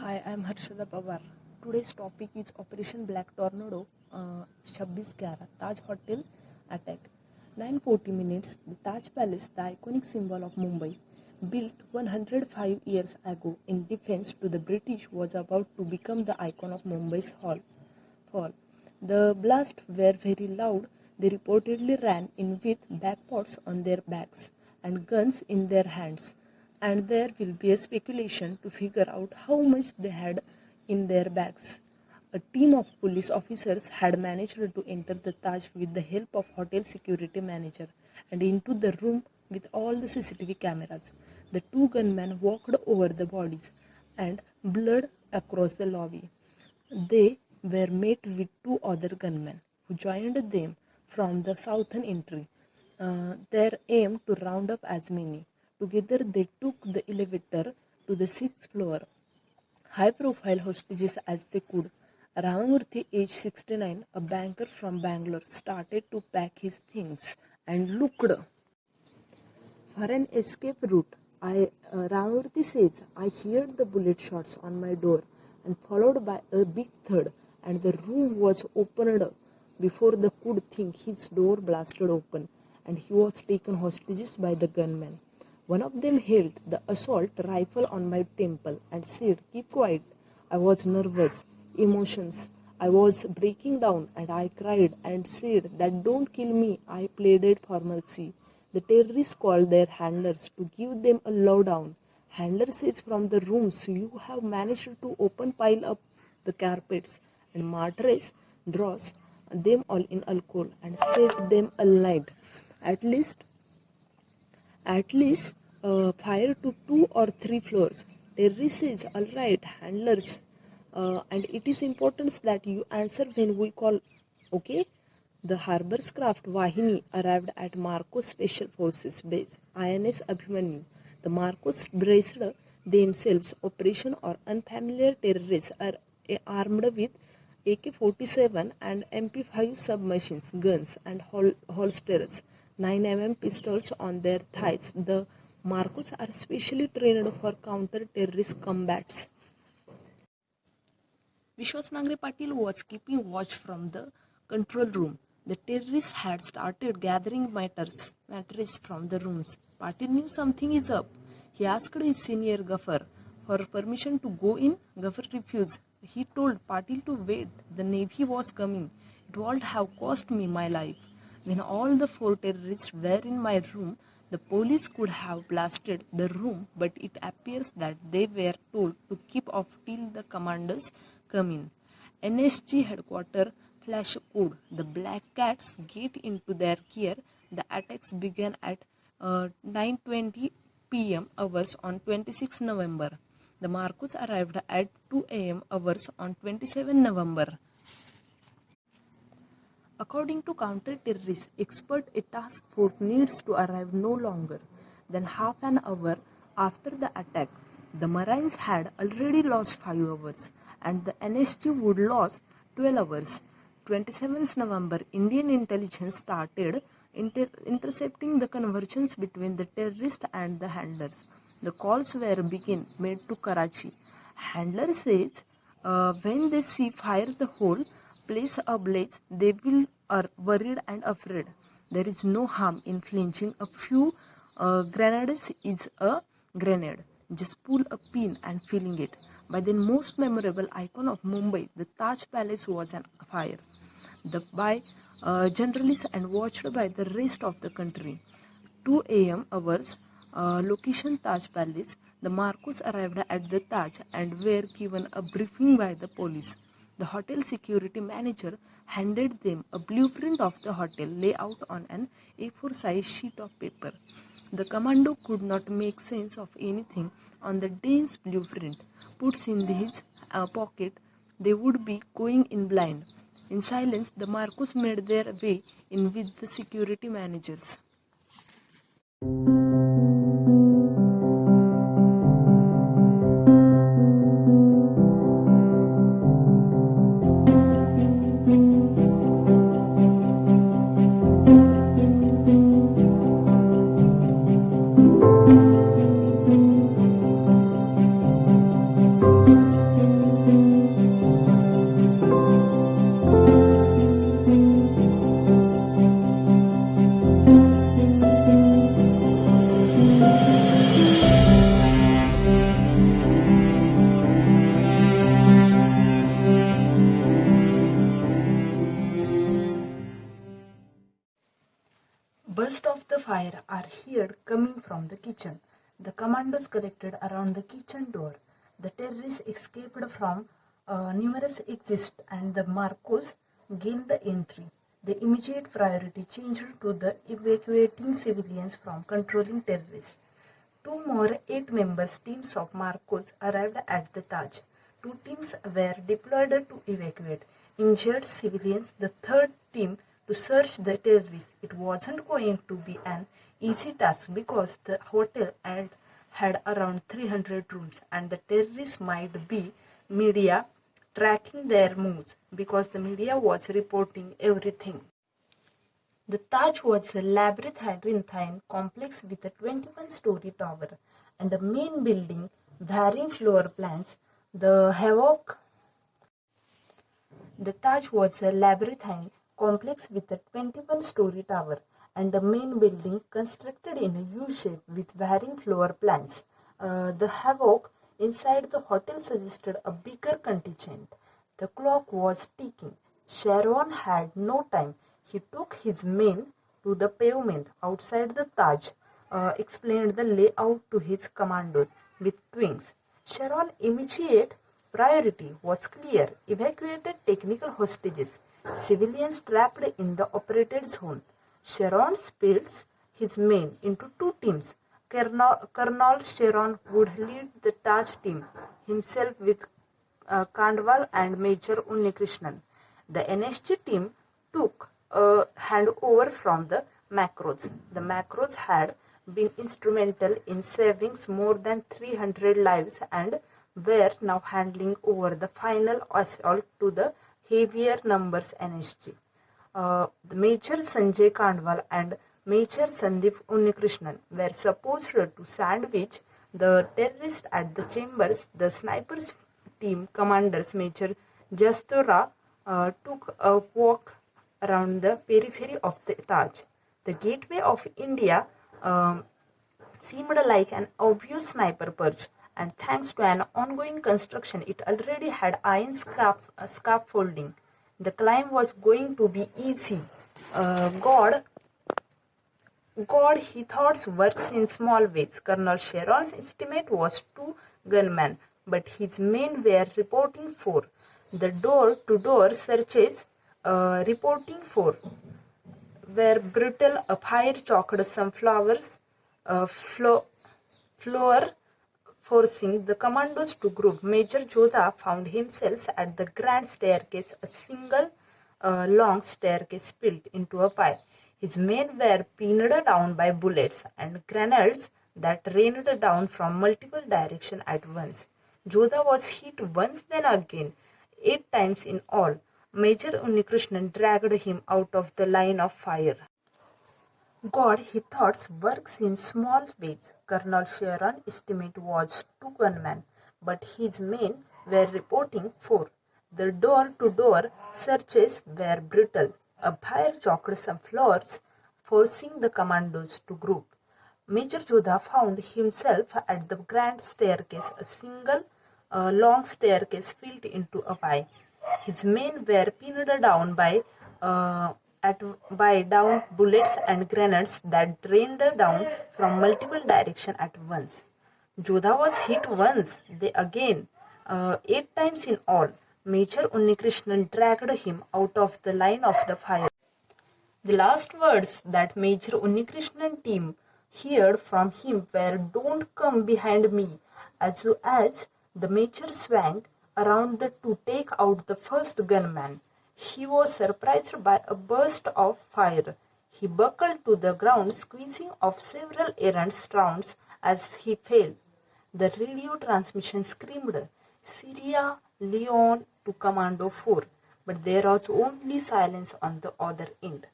Hi, I'm Harshada Pawar. Today's topic is Operation Black Tornado, 26/11 Taj Hotel attack. 9:40 minutes. The Taj Palace, the iconic symbol of Mumbai, built 105 years ago in defense to the British, was about to become the icon of Mumbai's fall. The blasts were very loud. They reportedly ran in with backpots on their backs and guns in their hands, and there will be a speculation to figure out how much they had in their bags. A team of police officers had managed to enter the Taj with the help of hotel security manager and into the room with all the CCTV cameras. The two gunmen walked over the bodies and blood across the lobby. They were met with two other gunmen who joined them from the southern entry. Their aim to round up as many. Together they took the elevator to the sixth floor, high-profile hostages as they could. Ramamurthy, aged 69, a banker from Bangalore, started to pack his things and looked for an escape route. Ramamurthy says, I heard the bullet shots on my door and followed by a big thud, and the room was opened up. Before they could think, his door blasted open, and he was taken hostages by the gunmen. One of them held the assault rifle on my temple and said, keep quiet. I was nervous, emotions. I was breaking down, and I cried and said that don't kill me. I pleaded for mercy. The terrorists called their handlers to give them a lowdown. Handler says from the rooms you have managed to pile up the carpets and mattress draws them all in alcohol and set them alight. At least fire to 2 or 3 floors. Terrorist says, all right, handlers, and it is important that you answer when we call, okay? The harbor's craft Vahini arrived at Marcos Special Forces Base, INS Abhimanyu. The Marcos braced themselves. Operation or unfamiliar terrorists are armed with AK-47 and MP5 submachines guns and holsters, 9mm pistols on their thighs. The Marcos are specially trained for counter-terrorist combats. Vishwas Nangre Patil was keeping watch from the control room. The terrorists had started gathering matters from the rooms. Patil knew something is up. He asked his senior Gaffer for permission to go in. Gaffer refused. He told Patil to wait. The Navy was coming. It would have cost me my life. When all the 4 terrorists were in my room, the police could have blasted the room, but it appears that they were told to keep off till the commanders come in. NSG headquarters flash code. The Black Cats get into their gear. The attacks began at 9:20 p.m. hours on 26 November. The Marcos arrived at 2 a.m. hours on 27 November. According to counter-terrorist expert, a task force needs to arrive no longer than half an hour after the attack. The Marines had already lost 5 hours and the NSG would lose 12 hours. 27th November, Indian intelligence started intercepting the conversations between the terrorists and the handlers. The calls were made to Karachi. Handler says when they see fire the whole place ablaze, they are worried and afraid. There is no harm in flinching. A few grenades is a grenade. Just pull a pin and feeling it. By the most memorable icon of Mumbai, the Taj Palace was on fire. By journalists and watched by the rest of the country. 2 a.m. hours, location Taj Palace. The Marcos arrived at the Taj and were given a briefing by the police. The hotel security manager handed them a blueprint of the hotel layout on an A4 size sheet of paper. The commando could not make sense of anything on the dense blueprint. Puts in his pocket, they would be going in blind. In silence, the Marcos made their way in with the security managers. Bursts of the fire are heard coming from the kitchen. The commandos collected around the kitchen door. The terrorists escaped from numerous exits and the Marcos gained entry. The immediate priority changed to the evacuating civilians from controlling terrorists. Two more 8-member teams of Marcos arrived at the Taj. Two teams were deployed to evacuate injured civilians. The third team to search the terrorists. It wasn't going to be an easy task because the hotel had around 300 rooms and the terrorists might be media tracking their moves because the media was reporting everything. The Taj was a labyrinthine complex with a 21-story tower and a main building, varying floor plans. The Taj was a labyrinthine complex with a 21-story tower and a main building constructed in a U-shape with varying floor plans. The havoc inside the hotel suggested a bigger contingent. The clock was ticking. Sharon had no time. He took his men to the pavement outside the Taj, explained the layout to his commandos with twins. Sharon's immediate priority was clear: evacuated technical hostages, civilians trapped in the operated zone. Sharon split his men into two teams. Colonel Sharon would lead the Taj team himself with Kandwal and Major Unnikrishnan. The NSG team took a handover from the Macros. The Macros had been instrumental in saving more than 300 lives and were now handing over the final assault to the heavier numbers NSG. The Major Sanjay Kandwal and Major Sandeep Unnikrishnan were supposed to sandwich the terrorists at the chambers. The snipers team commanders Major Jastora took a walk around the periphery of the Taj. The gateway of India seemed like an obvious sniper perch, and thanks to an ongoing construction, it already had iron scaffolding. The climb was going to be easy. God, he thought, works in small ways. Colonel Sharon's estimate was 2 gunmen, but his men were reporting 4. The door-to-door searches reporting 4 were brutal. A fire choked some floor, forcing the commandos to group. Major Jodha found himself at the grand staircase. A single long staircase split into a pile. His men were pinned down by bullets and grenades that rained down from multiple directions at once. Jodha was hit once, then again, 8 times in all. Major Unnikrishnan dragged him out of the line of fire. God, he thought, works in small ways. Colonel Sharon's estimate was 2 gunmen, but his men were reporting 4. The door-to-door searches were brutal. A fire choked some floors, forcing the commandos to group. Major Jodha found himself at the grand staircase. A single long staircase filled into a pile. His men were pinned down by down bullets and grenades that rained down from multiple directions at once. Jodha was hit once, they again, 8 times in all. Major Unnikrishnan dragged him out of the line of the fire. The last words that Major Unnikrishnan team heard from him were, "Don't come behind me," as the major swung around to take out the first gunman. He was surprised by a burst of fire. He buckled to the ground, squeezing off several errant rounds as he fell. The radio transmission screamed, "Sierra Leone to Commando 4," but there was only silence on the other end.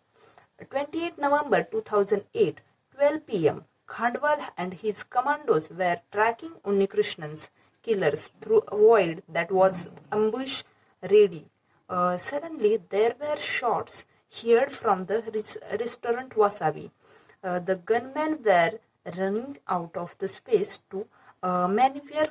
28 November 2008, 12 p.m., Khandwal and his commandos were tracking Unnikrishnan's killers through a void that was ambush ready. Suddenly, there were shots heard from the restaurant Wasabi. The gunmen were running out of the space to maneuver.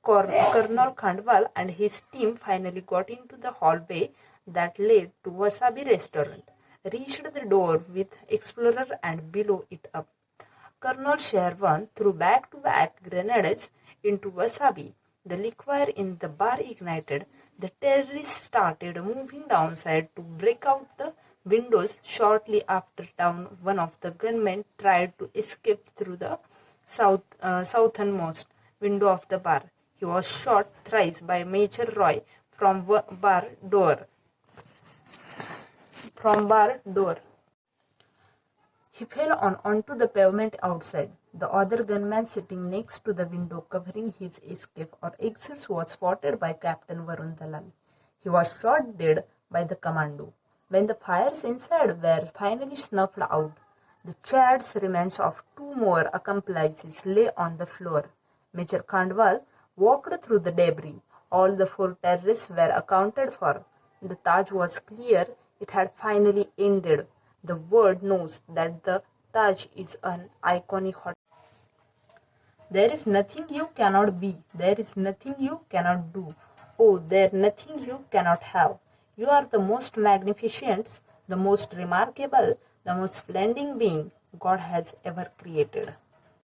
Colonel Khandwal and his team finally got into the hallway that led to Wasabi restaurant, reached the door with Explorer and blew it up. Colonel Sherwan threw back-to-back grenades into Wasabi. The liquor in the bar ignited. The terrorists started moving downside to break out the windows. Shortly after dawn, one of the gunmen tried to escape through the southernmost window of the bar. He was shot thrice by Major Roy from bar door. He fell onto the pavement outside. The other gunman sitting next to the window covering his escape or exits was spotted by Captain Varun Dalal. He was shot dead by the commando. When the fires inside were finally snuffed out, the charred remains of two more accomplices lay on the floor. Major Khandwal walked through the debris. All the four terrorists were accounted for. The Taj was clear. It had finally ended. The world knows that the Taj is an iconic hotel. There is nothing you cannot be. There is nothing you cannot do. Oh, there is nothing you cannot have. You are the most magnificent, the most remarkable, the most splendid being God has ever created.